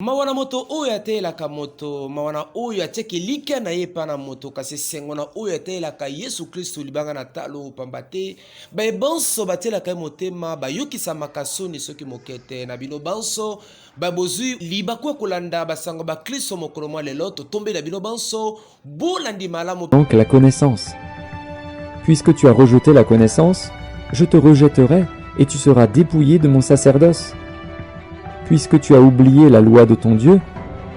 Mawana moto oyo atelaka moto, mawana oyo atiaki lika na ye pa na moto, kasi sengo na oyo atelaka Yesu Kristo libanga na talo pamba te baye banso batelaka ye motema bayokisamaka soni soki moke te na bino banso babozwi libaku ya kolanda basango ba Kristo mokolo mwa lelo totombeli na bino banso bolandi malamu. Donc la connaissance. Puisque tu as rejeté la connaissance, je te rejetterai et tu seras dépouillé de mon sacerdoce. Puisque tu as oublié la loi de ton Dieu,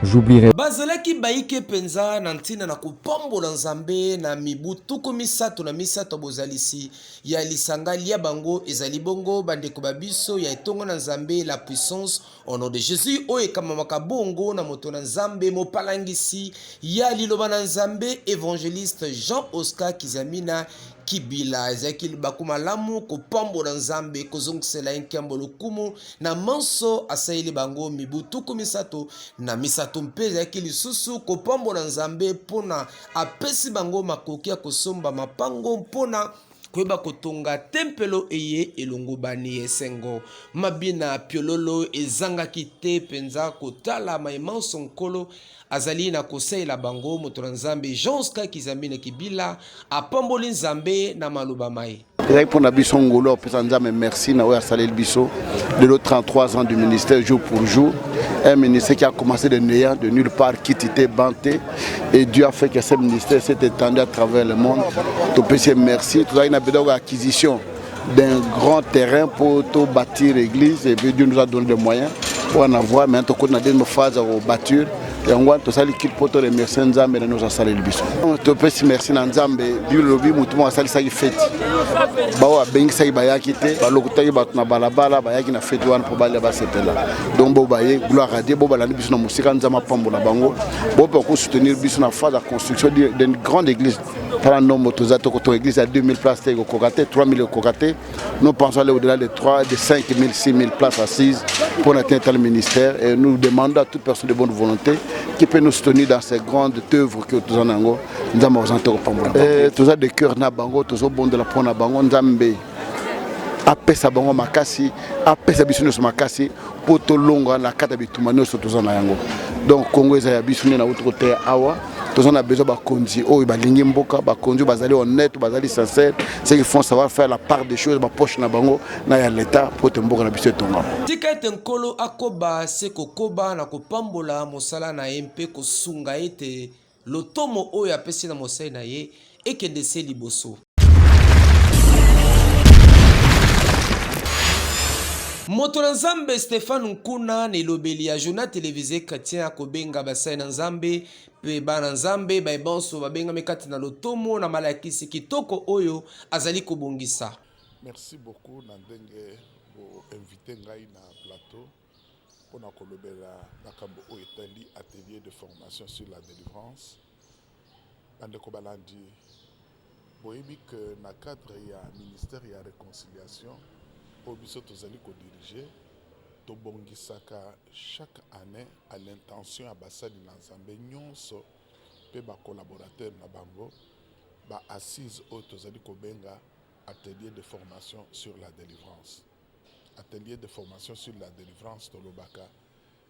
j'oublierai. Bazalaki baike penza na ntina na kupambola nzambe na mibu tuku misato na misato bozalisi ya lisanga lia bango ezali bongo bandeko babiso ya etongo na nzambe la puissance au nom de Jésus oye kama makabongo na moto na nzambe mopalangisi ya liloba na nzambe évangéliste Jean Oscar Kizamina Kibila ezaki bakuma lamu kopambola nzambe kozongisela nkembo lokumu na manso asaili bango mibu tuku misato na misato mpe ezaki lisusu kopambola nzambe mpona apesi bango makoki ya kosomba mapango mpona koyeba kotonga tempelo eye elongo bani esengo mabina piololo ezangaki te penza kotala maemanso nkolo azali na kosaila bango moto na nzambe Jean Oscar Kizamina Kibila apamboli nzambe na maloba mai. Pour Nabiso Ngolo, merci à Salel Bisso de nos 33 ans du ministère jour pour jour. Un ministère qui a commencé de néant, de nulle part, qui était banté. Et Dieu a fait que ce ministère s'est étendu à travers le monde. Tout petit merci. Tout ça, il y a une acquisition d'un grand terrain pour tout bâtir l'église. Et Dieu nous a donné des moyens pour en avoir. Mais on a une phase à bâtir. Et on voit tout ça l'équipe pour les merci Nzambe et nous a salé le biso. Tout petit merci Nzambe. Dieu le bi mutumo a salé ça qui fête. Bawa bengi ça bayaki te. Balokota ki batuna balabala bayaki na fête wan pour bali ba sepela. Donc bo baye gloire à Dieu bo balandi biso na musika Nzamba pambola bango. Bo pour soutenir biso na phase de construction d'une grande église. Par un nombre de notre église à 2000 places au Kogaté, 3000 au Kogaté. Nous pensons aller au-delà de 3, de 5000, 6000 places assises pour atteindre le ministère. Et nous demandons à toute personne de bonne volonté qui peut nous soutenir dans ces grandes œuvres que nous avons. Nous avons tous ça de cœur na bango, tous bon de la pona na bango, Nzambe. Apesa bango makasi, apesa biso nyonso makasi po tolonga na kata bituma nyonso toza na yango. Donc Congo eza biso na autre terre awa. Tous on a besoin de bakonzi, oh balingi mboka, bakonzi bazali honnête, bazali sincère, ceux qui font savoir faire la part des choses, ba poche na bango na ya l'état pour te mboka na biso tonga. Tika tenkolo akoba seko koba na kopambola mosala na mpe kosunga ete lotomo oyo apesi na mosai na ye ekende se liboso. Moto na nzambe Stéphane Nkuna ne lobeli ya journal télévisé chrétien akobenga basai na nzambe pe bana nzambe banso babenga mekati na lotomo na malakisi kitoko oyo azali kobongisa. Merci beaucoup na ndenge bo invité ngai na plateau pona kolobela makambo oyo etali atelier de formation sur la délivrance. Bandeko balandi boyebi que na cadre ya ministère ya réconciliation pour biso tozali ko diriger tobongisaka chaque année à l'intention ya basali na nzambe nyonso pe ba collaborateur na bango ba assise oyo tozali kobenga atelier de formation sur la délivrance. Atelier de formation sur la délivrance tolobaka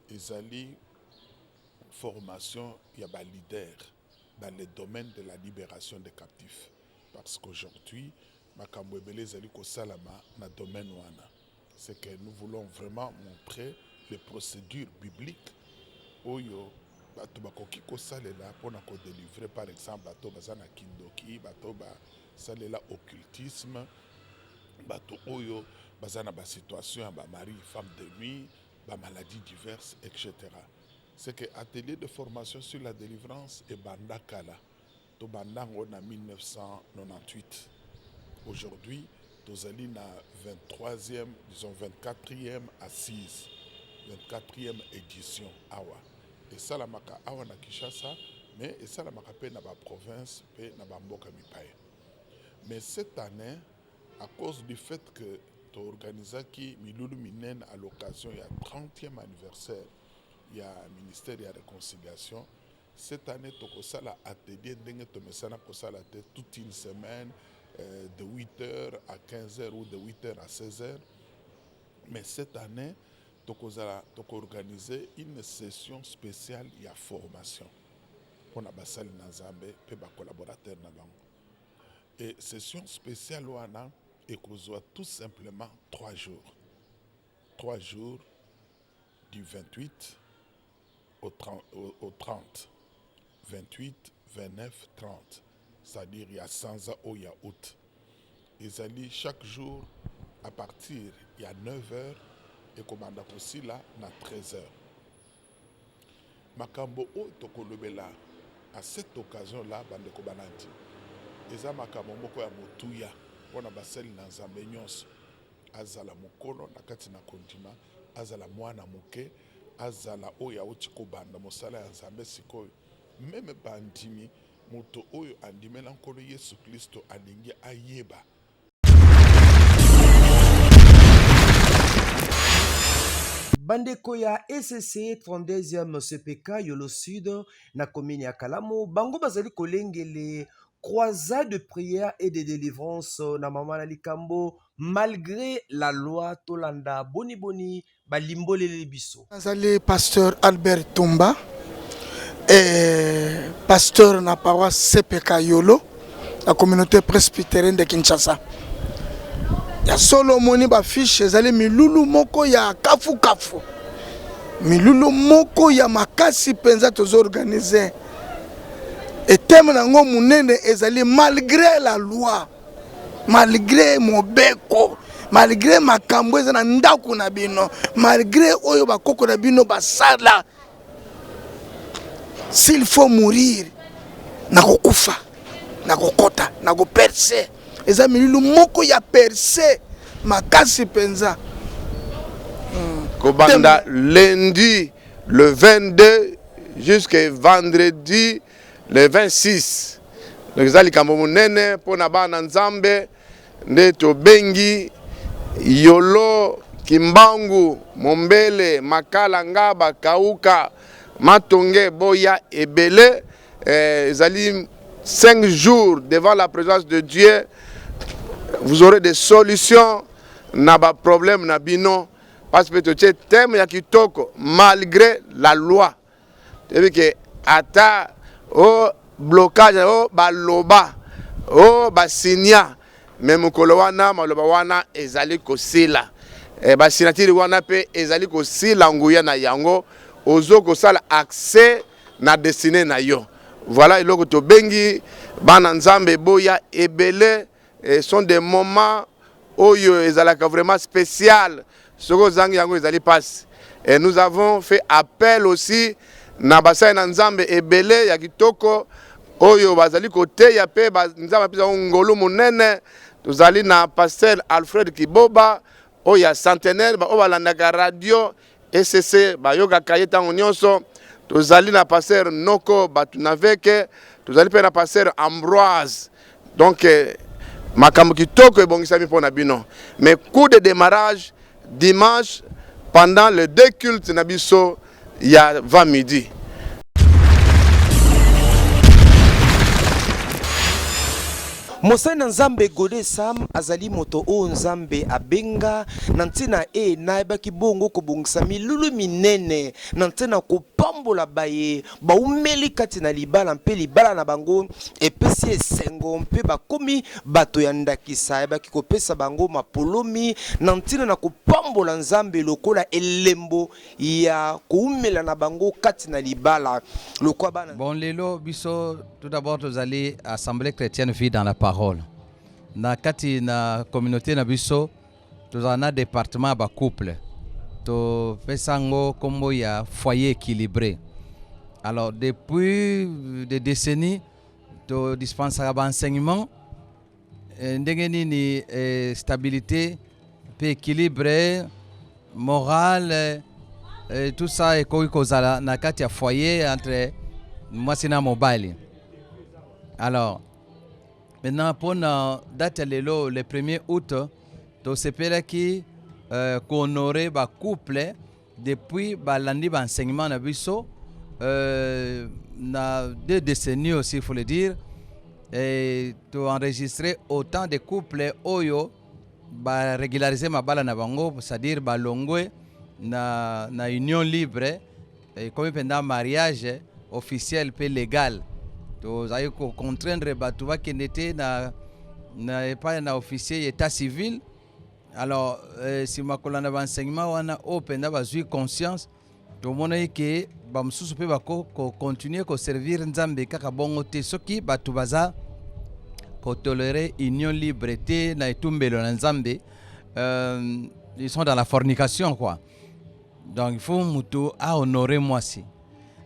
ezali formation ya ba leader dans le domaine de la libération des captifs parce qu'aujourd'hui makambo ebele ezali kosalama na domaine wana. C'est que nous voulons vraiment montrer les procédures bibliques oyo bato bakoki kosalela mpona kodélivrer par exemple bato baza na kindoki, bato basalela occultisme, bato oyo baza na basituation ya bamari femme de nuit, bamaladies diverses, etc. C'est que atelier de formation sur la délivrance ebanda kala to bandango na 1998. Aujourd'hui, tozali na 23e, disons 24e assise, 24e édition awa. Et ça la maka awa na Kinshasa, mais et ça la maka pe na ba province pe na ba mboka mipaye. Mais cette année, à cause du fait que tu organisaki milulu minen à l'occasion ya 30e anniversaire ya ministère ya réconciliation, cette année tokosala atelier ndenge tomesana kosala te toute une semaine. De 8h à 15h ou de 8h à 16h. Mais cette année, organiser une session spéciale il y a formation pour na basali na Nzambe pe ba collaborateur na bango. Et session spéciale wana ekozwa tout simplement 3 jours. 3 jours du 28 au 30. 28, 29, 30. C'est-à-dire il y a 100 ans au août. Ils allaient chaque jour à partir il y a 9h et commanda aussi là na 13h. Makambo o tokolobela à cette occasion là bande ko banandi. Eza makambo moko ya motuya pona baseli na Nzambe nyonso. Azala mokolo na kati na kontima, azala mwana moke, azala oya oti kobanda mosala ya Nzambe sikoyo. Même bandimi moto oyo andimela nkolo Yesu Kristo alingi ayeba. Bandeko ya ECC 32e CPK Yolo Sud na commune ya Kalamu bango bazali kolengele croisade de prière et de délivrance na mama na likambo malgré la loi tolanda boni boni balimbolele biso. Azali pasteur Albert Tumba et pasteur na paroisse CPK Yolo la communauté presbytérienne de Kinshasa. Ya solo moni ba fiche ezali milulu moko ya kafu kafu. Milulu moko ya makasi penza tozo organiser. Et thème nango munene ezali malgré la loi, malgré mobeko, malgré makambo eza na ndaku na bino, malgré oyo bakoko na bino basala. S'il faut mourir, na kokufa, na kokota, na ko percer. Eza milulu moko ya percer makasi penza. Kobanda lundi le 22 jusqu'à vendredi le 26. Donc ezali kambo munene pona bana Nzambe nde tobengi Yolo, Kimbangu, Mombele, Makala, Ngaba, Kauka, Matonge, Boya et Belé. Ezali 5 jours devant la présence de Dieu. Vous aurez des solutions na ba problème na bino parce que tu thème ya kitoko malgré la loi. C'est que ata o blocage o baloba o basinya même mokolo wana maloba wana ezali kosila basinatiri wana pe ezali kosila nguya na yango ozo kosala accès na destiné na yo. Voilà eloko to bengi bana Nzambe boya ebele sont des moments oyo ezalaka vraiment spécial soko zangi yango ezali passe. Et nous avons fait appel aussi na basai na Nzambe ebele ya kitoko oyo bazali kote ya pe Nzambe pisa ngolo monene tozali na pasteur Alfred Kiboba oya centenaire ba obalandaka radio ECC ba yoga kayeta nyonso tozali na pasteur Noko batunaveke tozali pe na pasteur Ambroise donc makambo kitoko ebongisami pona bino. Mais coup de démarrage dimanche pendant le 2 cultes na biso ya 20 midi. Mosana Nzambe Gode Sam azali moto o Nzambe abenga nantina naeba kibongo kobongisa milulu minene nantina kopambola baye baumeli kati na libala mpe libala na bango epesi esengo mpe bakomi bato ya ndakisa eba kikopesa bango mapolomi nantina na kopambola Nzambe lokola elembo ya koumela na bango kati na libala lokwa bana. Bon lelo biso tout d'abord tozali assemblée chrétienne vie dans la parole. Na kati na communauté na biso tozana département ba couple to pesango kombo ya foyer équilibré. Alors depuis des décennies to dispensera ba enseignement ndenge nini stabilité pe équilibré moral tout ça est kozala na kati ya foyer entre mwasi na mobile. Alors maintenant, pour la date le 1er août, tu sais qui honorer le couple depuis l'année d'enseignement na biso na 2 décennies aussi, il faut le dire, et tu enregistrer autant de couples oyo ba régulariser ma bala na bango, c'est-à-dire ba longwe na union libre comme pendant mariage officiel pe légal tozali contraindre bato bakende te na epai na officier état civil. Alors si makola na enseignement wana o penda bazwi conscience tomona ke bamosusu pe bako continuer ko servir nzambe kaka bongo te soki bato baza ko tolérer union libre te na etumbelo na nzambe. Ils sont dans la fornication quoi. Donc il faut mutu a honorer moi si.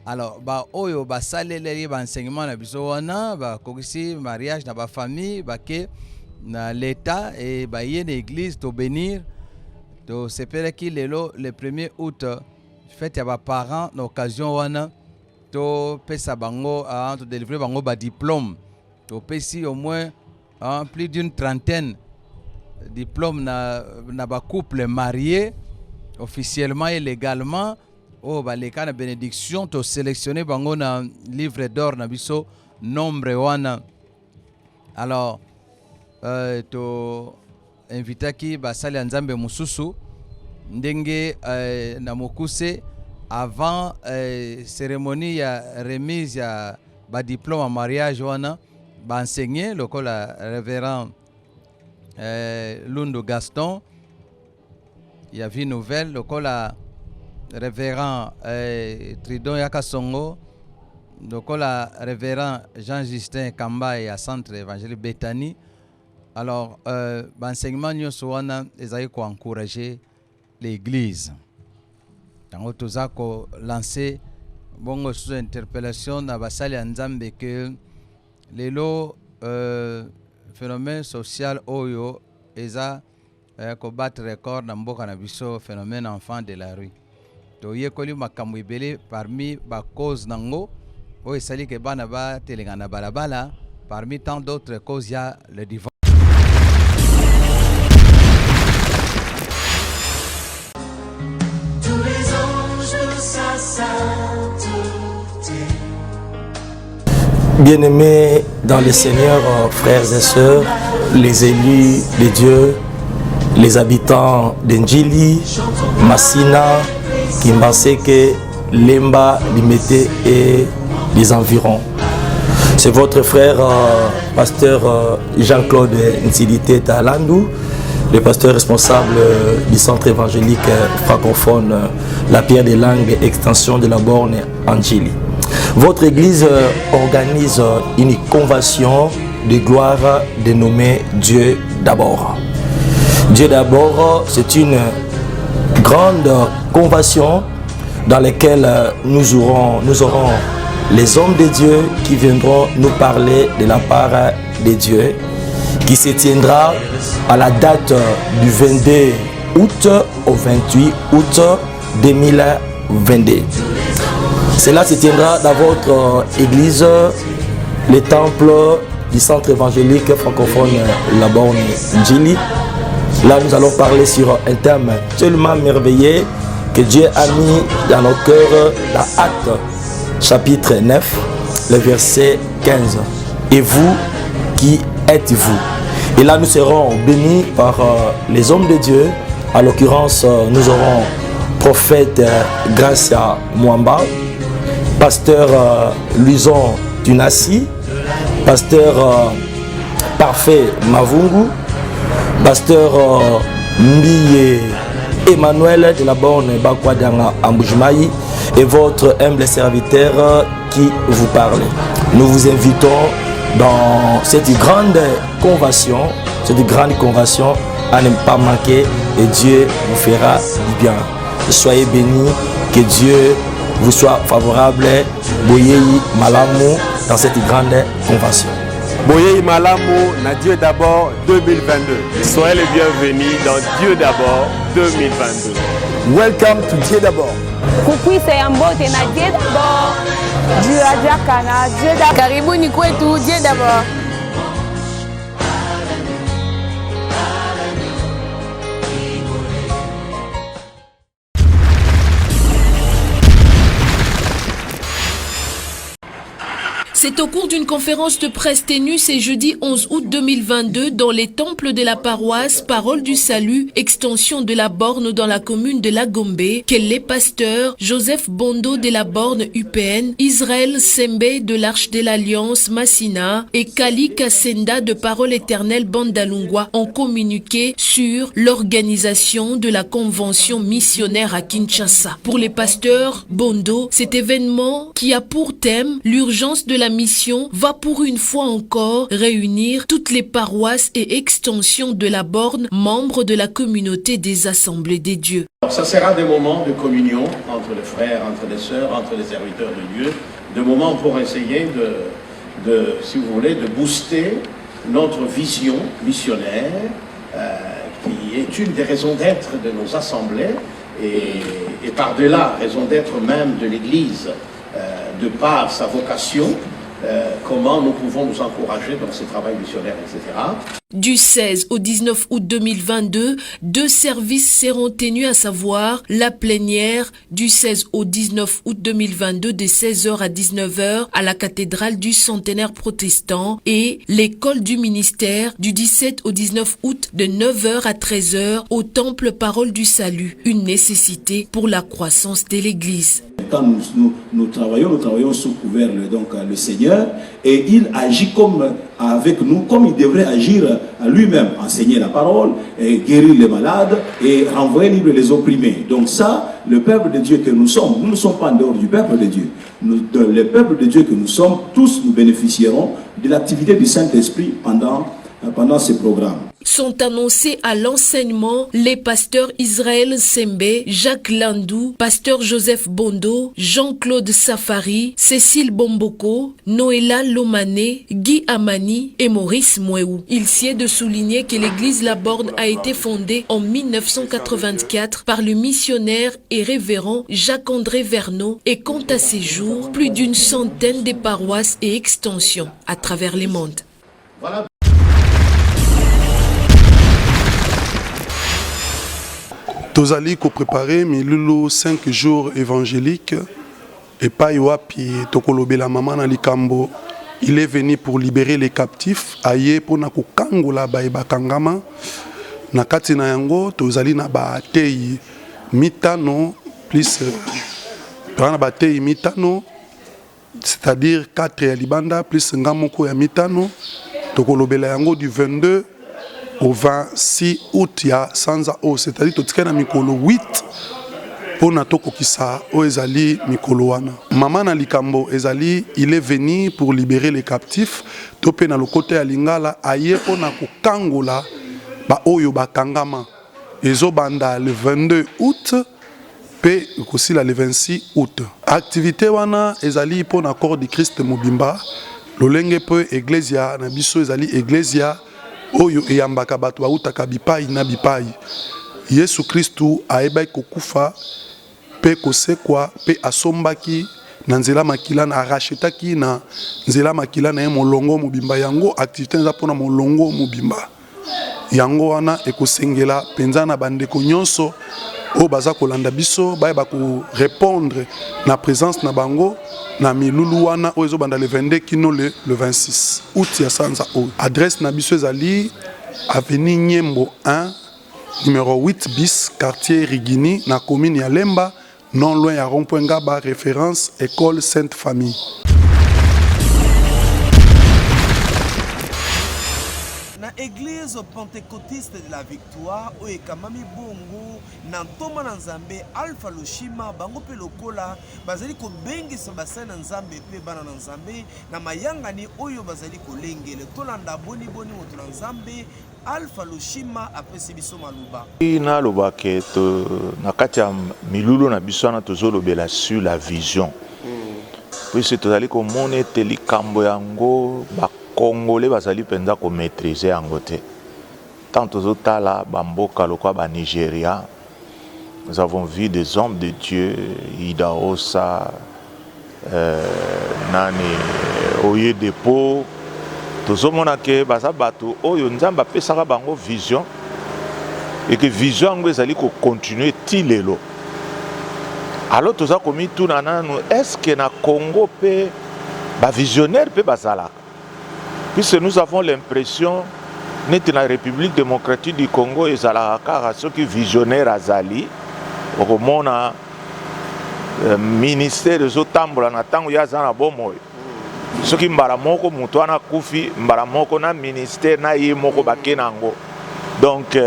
Alors oyo basaleli enseignement na biso wana bakokisi mariage na ba famille ke na l'état et baye na église to bénir to sepere ki lelo le 1er août fête ya ba parents na occasion wana to pesa bango to délivrer bango ba diplôme to pesi au moins plus d'une trentaine diplôme na ba couple marié officiellement et légalement. Baleka na bénédiction to sélectionner bango na livre d'or na biso nombre wana. Alors to invitaki basali nzambe mususu ndenge na mokuse avant cérémonie ya remise ya ba diplôme en mariage wana ba enseigner lokola révérend Lundo Gaston ya vie nouvelle lokola révérend Tridon Yakasongo, donc la révérend Jean-Justin Kamba à Centre Évangélique Bethany. Alors, l'enseignement nous a encouragé l'Église. Dans tout ça, lancé bon sous interpellation dans Basali Nzambe que les lots phénomène social oyo eza battre record dans mboka na biso phénomène enfant de la rue. Toyekoli makambo ebele parmi ba cause nango o esali ke bana ba telenga na balabala. Parmi tant d'autres causes il y a le divorce. Tous les anges de sa sainteté. Bien-aimés dans le Seigneur, frères et sœurs, les élus de Dieu, les habitants d'Njili, Massina, Kimbaseke, Lemba, Limete et les environs. C'est votre frère, pasteur Jean-Claude Nzilité Talandou, le pasteur responsable du centre évangélique francophone La Pierre des Langues, extension de la borne Njili. Votre église organise une convention de gloire dénommée Dieu d'abord. Dieu d'abord, c'est une grande convention dans laquelle nous aurons les hommes de Dieu qui viendront nous parler de la part de Dieu, qui se tiendra à la date du 22 août au 28 août 2022. Cela se tiendra dans votre église, le temple du centre évangélique francophone La Borne Njili. Là, nous allons parler sur un thème tellement merveilleux que Dieu a mis dans nos cœurs dans Actes, chapitre 9, le verset 15. Et vous, qui êtes-vous? Et là, nous serons bénis par les hommes de Dieu. En l'occurrence, nous aurons prophète Gracia Mwamba, pasteur Luison Tunasi, pasteur Parfait Mavungu, pasteur Mbiye Emmanuel de la borne Bakwadanga Amboujimaï et votre humble serviteur qui vous parle. Nous vous invitons dans cette grande convention à ne pas manquer et Dieu vous fera du bien. Soyez bénis, que Dieu vous soit favorable. Boyei Malamu dans cette grande convention. Boyei Malamu na Dieu d'abord 2022. Soyez les bienvenus dans Dieu d'abord 2022. Welcome to Dieu d'abord. Kukwisa ya mbote na Dieu d'abord. Dieu ajaka na Dieu d'abord. Karibuni kwetu Dieu d'abord. C'est au cours d'une conférence de presse tenue ce jeudi 11 août 2022 dans les temples de la paroisse Parole du Salut, extension de la Borne dans la commune de La Gombe, que les pasteurs Joseph Bondo de la Borne UPN, Israël Sembe de l'Arche de l'Alliance Massina et Kali Kassenda de Parole Éternelle Bandalungwa ont communiqué sur l'organisation de la convention missionnaire à Kinshasa. Pour les pasteurs Bondo, cet événement qui a pour thème l'urgence de la mission va pour une fois encore réunir toutes les paroisses et extensions de la Borne, membres de la communauté des Assemblées des Dieux. Alors, ça sera des moments de communion entre les frères, entre les sœurs, entre les serviteurs de Dieu, des moments pour essayer si vous voulez, de booster notre vision missionnaire, qui est une des raisons d'être de nos assemblées et par-delà, raison d'être même de l'Église, de par sa vocation, comment nous pouvons nous encourager dans ce travail missionnaire, etc. Du 16 au 19 août 2022, 2 services seront tenus, à savoir la plénière du 16 au 19 août 2022 de 16h à 19h à la cathédrale du Centenaire protestant et l'école du ministère du 17 au 19 août de 9h à 13h au temple Parole du Salut, une nécessité pour la croissance de l'Église. Quand nous travaillons sous couvert le Seigneur, et il agit avec nous comme il devrait agir à lui-même, enseigner la parole, et guérir les malades et renvoyer libre les opprimés. Donc ça, le peuple de Dieu que nous ne sommes pas en dehors du peuple de Dieu. Le peuple de Dieu que nous sommes, tous nous bénéficierons de l'activité du Saint-Esprit pendant ce programme. Sont annoncés à l'enseignement les pasteurs Israël Sembe, Jacques Landou, pasteur Joseph Bondo, Jean-Claude Safari, Cécile Bomboko, Noëlla Lomane, Guy Amani et Maurice Mouéou. Il sied de souligner que l'église La Borne a été fondée en 1984 par le missionnaire et révérend Jacques-André Verneau et compte à ses jours plus d'une centaine de paroisses et extensions à travers les mondes. Voilà. Tozali ko préparer milulu 5 jours évangéliques et pas yoapi tokolobela mama na likambo. Il est venu pour libérer les captifs aye pona ko kangola ba bakangama na kati na yango tozali na ba tei mitano plus na ba tei mitano, c'est-à-dire 4 ya libanda plus ngamoko ya mitano tokolobela yango du 22 au 26 août, il y a Sanza O, c'est-à-dire que tu as mikolo 8 pour natoko kisa o ezali mikolo wana. Maman na likambo ezali, il est venu pour libérer les captifs. Topé na le côté ya lingala aye pona ko kangola ba oyo ba kangama. Ezo banda le 22 août pe aussi le 26 août. Activité wana ezali pona corps de Christ mobimba. Lolenge pe Ecclesia na biso ezali Ecclesia oyo eyambaka bato bautaka bipai na bipai. Yesu Kristu aebai kokufa pe kosekwa pe asombaki na nzela makila na arachetaki na nzela makila na ye molongo mobimba yango activité nza pona molongo mobimba. Yango wana ekosengela penza na bandeko nyonso o baza kolanda biso bayeba ko répondre na présence na bango na milulu wana o ezo banda le 22 kino le 26 août ya Sanza o. Adresse na biso ezali avenue Nyembo 1 numéro 8 bis quartier Rigini na commune ya Lemba non loin ya rond-point Ngaba, référence école Sainte Famille. Église pentecôtiste de la victoire oyo ekamami bongo na ntoma na nzambe Alpha Loshima bango pe lokola bazali kobengisa basali na nzambe pe bana na nzambe na mayangani oyo bazali kolengele tolanda boni moto na nzambe Alpha Loshima apesi biso maluba na lobake to na kati ya milulu na biso na tozolobela sur la vision puis tozali komona ete likambo yango Congolais bazali penza ko maîtriser yango te. Tant tozotala bamboka lokwa ba Nigeria, nous avons vu des hommes de Dieu, Idaosa, nani Oyedepo, tozomona ke baza bato oyo nzamba pesaka bango vision et que vision yango ezali ko continuer tilelo. Alors toza komi tuna nanu est-ce que na Congo pe visionnaire peut bazala. Puisque nous avons l'impression que la République démocratique du Congo et Zalaka, ceux qui visionnaires azali, au mona ministère de Zotambola na tango ya zana bomoy. Ceux qui mbaramoko mutuana kufi mbaramoko na ministère na ye moko bakenango. Donc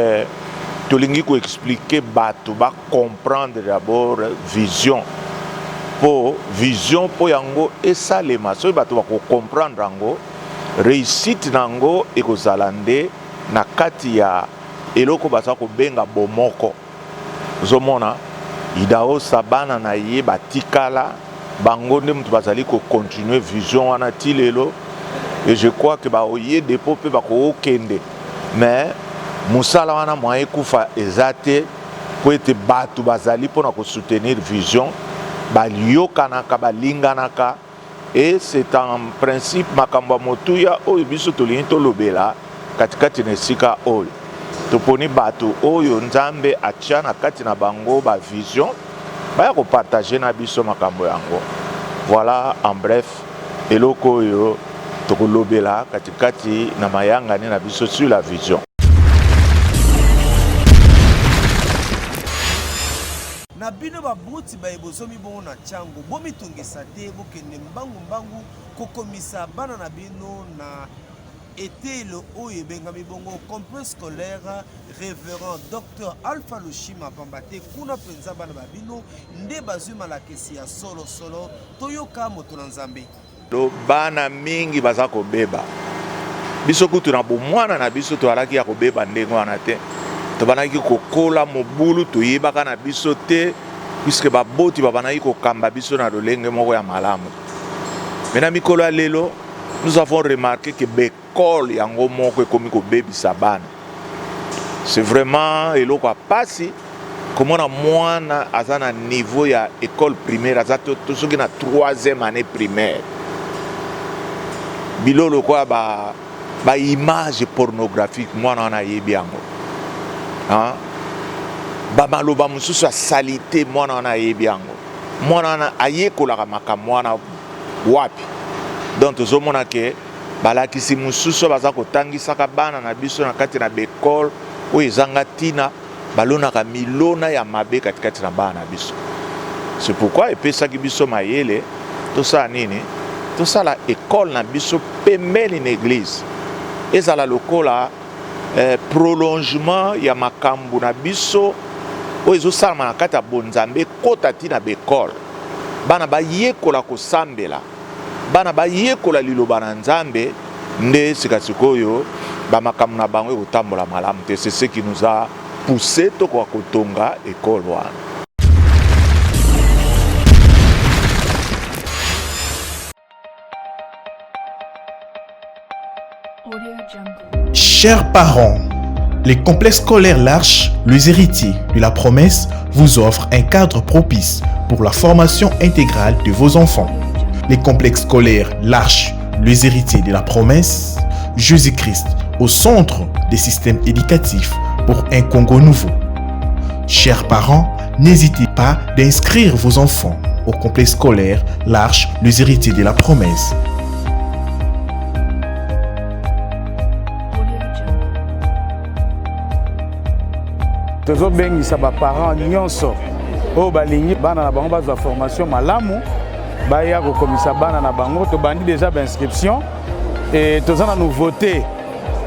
tolingi ko expliquer bato ba comprendre d'abord vision pour yango et ça les maso bato ba ko comprendre yango réussite nango et ko zalande na kati ya eloko basa ko benga bomoko zomona idao sabana na ye batikala bango nde mutu bazali ko continuer vision wana tilelo et je crois que ba oye depo pe ba ko okende mais musala wana moye kufa ezate po ete bato bazali pona ko soutenir vision baliokanaka balinganaka et c'est en principe makambo motuya oyo biso tolingi tolobela katikati na esika oyo toponi bato oyo nzambe atia na kati na bango ba vision baya ko partager na biso makambo yango. Voilà en bref eloko oyo tokolobela katikati na mayanga na biso sur la vision. Na bino babuti baebozomi bongo na chango bomi tungisa te bokende mbangu kokomisa bana na bino na etelo oyo ebengami bongo complexe scolaire révérend Dr Alpha Lushima Pambate kuna penza bana babino nde bazwi malakisi ya solo toyoka moto na nzambe. Do bana mingi baza kobeba biso kutu na bomwana na biso toalaki ya kobeba ndenge wana te tobanaki kokola mobulu toyebaka na biso te puisque baboti babanaki kokamba biso na lolenge moko ya malamu. Mena mikolo ya lelo nous avons remarqué que l'école yango moko ekomi kobebisa bana. C'est vraiment eloko apasi komona mwana aza na niveau ya école primaire aza tosoki na 3e année primaire. Bilolo kwa ba image pornographique mwana wana yebi yango. Hein? Bamaloba mususu ya salite mwana wana yebi yango. Mwana wana ayekolaka makambo wana wapi. Donc tozomona ke balakisi mususu baza kotangisaka bana na biso na kati na bekole oyo ezanga tina balonaka milona ya mabe katikati na bana na biso. C'est pourquoi epesaki biso mayele tosala nini tosala école na biso pembeni na église ezala lokola prolongement ya makambo na biso oyo ezosalama na kati ya bonzambe kota tina bekole bana bayekola kosambela bana bayekola liloba na nzambe nde sikasikoyo bamakambo na bango ekotambola malamu te. C'est ce qui nous a poussé tokoka kotonga école wana. Chers parents, les complexes scolaires L'Arche, les héritiers de la promesse, vous offrent un cadre propice pour la formation intégrale de vos enfants. Les complexes scolaires L'Arche, les héritiers de la promesse, Jésus-Christ au centre des systèmes éducatifs pour un Congo nouveau. Chers parents, n'hésitez pas d'inscrire vos enfants au complexe scolaire L'Arche, les héritiers de la promesse. tozobengisa baparents nyonso oyo balingi bana na bango bazwa formation malamu baya kokomisa bana na bango tobandi déjà bainscription et toza na nouveauté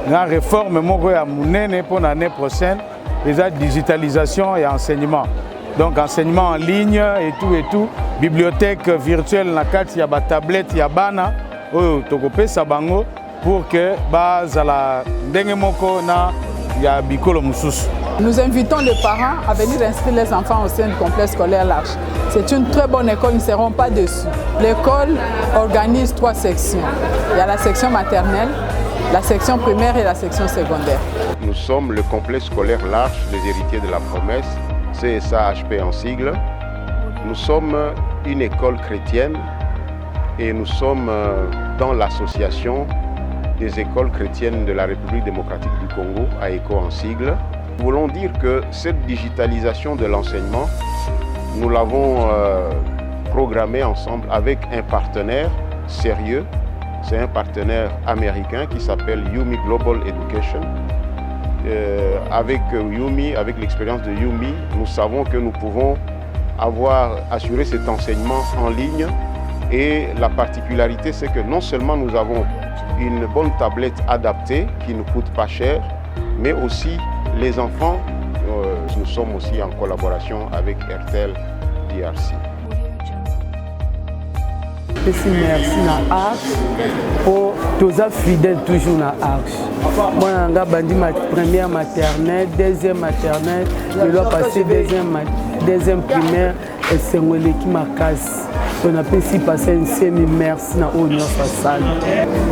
na réforme moko ya munene pour l'année prochaine eza digitalisation et enseignement, donc enseignement en ligne et tout bibliothèque virtuelle na kati ya ba tablette ya bana oyo tokopesa bango pour que bazala ndenge moko na ya bikolo mususu. Nous invitons les parents à venir inscrire les enfants au sein du complexe scolaire L'Arche. C'est une très bonne école, ils ne seront pas déçus. L'école organise 3 sections. Il y a la section maternelle, la section primaire et la section secondaire. Nous sommes le complexe scolaire L'Arche, les héritiers de la promesse, CSAHP en sigle. Nous sommes une école chrétienne et nous sommes dans l'association des écoles chrétiennes de la République démocratique du Congo, AECO en sigle. Nous voulons dire que cette digitalisation de l'enseignement, nous l'avons programmée ensemble avec un partenaire, sérieux. C'est un partenaire américain qui s'appelle Yumi Global Education. Avec Yumi, avec l'expérience de Yumi, nous savons que nous pouvons assurer cet enseignement en ligne. Et la particularité, c'est que non seulement nous avons une bonne tablette adaptée qui ne coûte pas cher, mais aussi les enfants, nous sommes aussi en collaboration avec Airtel DRC. Merci na Arche pour tous les fidèles toujours na Arche. Moi j'ai bandi ma première maternelle, deuxième maternelle, je dois passer deuxième primaire et c'est moi qui m'a cassé. On a pu passer une semi-merci na Union Fassal.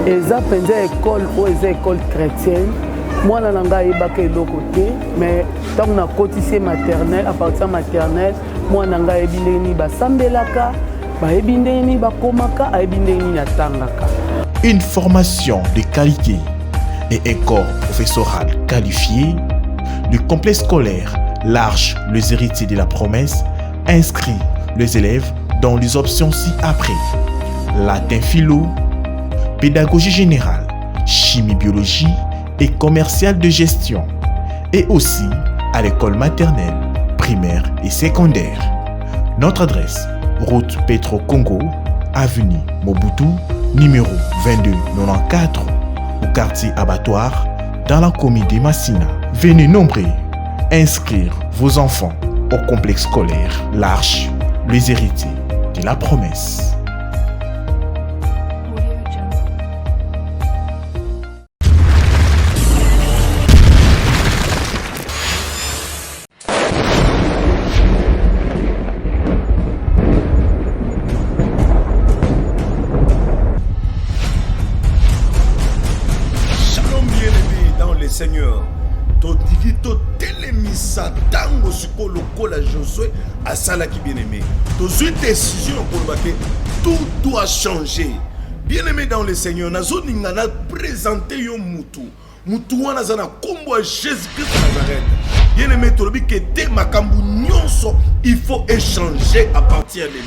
Et ça pendant école aux écoles chrétiennes. Moi na nanga yebaka eloko te, mais tant na cotisé maternelle, à partir maternelle, moi nanga ebindeni basambelaka. Une formation de qualité et un corps professoral qualifié, le complexe scolaire L'Arche, les héritiers de la promesse, inscrit les élèves dans les options ci-après: latin philo, pédagogie générale, chimie biologie et commerciale de gestion, et aussi à l'école maternelle, primaire et secondaire. Notre adresse: route Petro Congo, avenue Mobutu, numéro 2294, au quartier Abattoir, dans la commune de Massina. Venez nombreux inscrire vos enfants au complexe scolaire L'Arche, les héritiers de la promesse. Seigneur, todiki totelemisa tango siko lokola Josué asala ki bien-aimé. Tozui décision pour que tout doit changer. Bien-aimé dans le Seigneur, nazo ningana présenter yo mutu. Mutu wana zana kombo a Jésus-Christ de Nazareth. Bien-aimé, tolobi que te makambu nyonso, il faut échanger à partir de lui.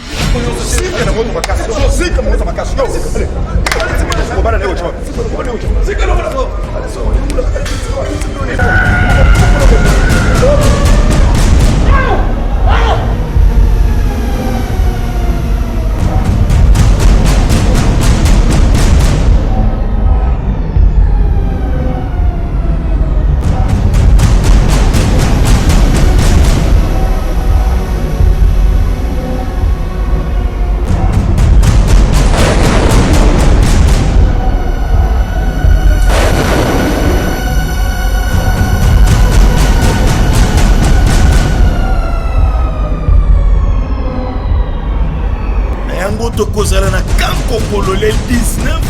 Tokozala na Kankokolo le 19,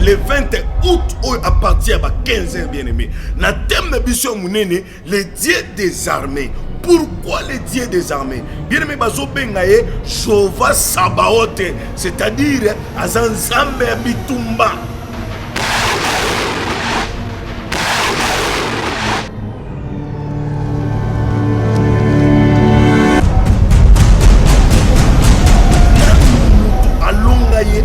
le 20 août à partir de 15h bien-aimé. Na thème de Bisson Mounene, les dieux des armées. Pourquoi les dieux des armées? Bien-aimé, bazo bengaye Jova Sabaote, c'est-à-dire Azanzambe Bitumba.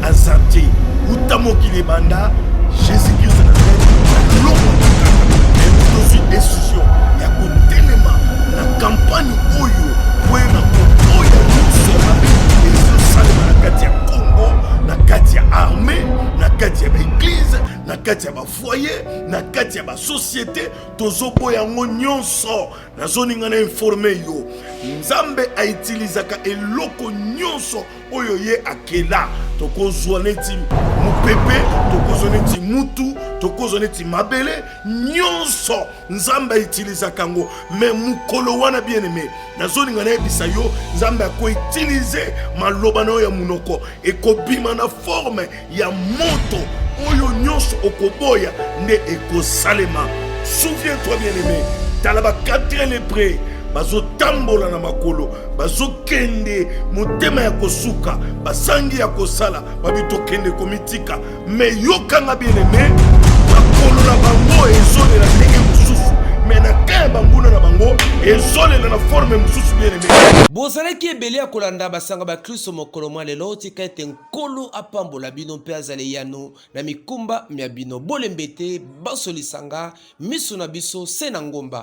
Azati, Utamoki Banda, Jésus-Christ de Nazareth, l'homme de décision, il y a un téléma, la campagne Oyo, pour un Oyo, nous sommes et ce salement na Katia Congo, na Katia armée, na Katia église, na Katia foyer, na Katia société, tozo boyango nyonso, na zone ngana informé yo. Nzambe a utilisaka eloko nyonso oyo ye akela. Tokozwa neti mupepe, tokozwa neti mutu, tokozwa neti mabele, nyonso Nzambe utilisaka ngo. Mais mukolo wana bien-aimé, na zone ngana ebisa yo, Nzambe ako utiliser maloba na ya munoko ekobima na forme ya moto oyo nyonso okoboya nde ekosalema. Souviens-toi bien-aimé, talaba 4 lépreux bazo tambola na makolo, bazo kende motema ya kosuka, basangi ya kosala, babito kende komitika. Mais yokanga bien-aimé, makolo na bango ezole la ndenge mosusu mais na ka banguna na bango ezolela na forme mosusu bien aimé. Bozalaki ebele ya kolanda basanga ba Kristo mokolo mwa lelo tika ete nkolo apambola bino mpe azali yano na mikumba mya bino bolembete basolisanga miso na biso se na ngomba.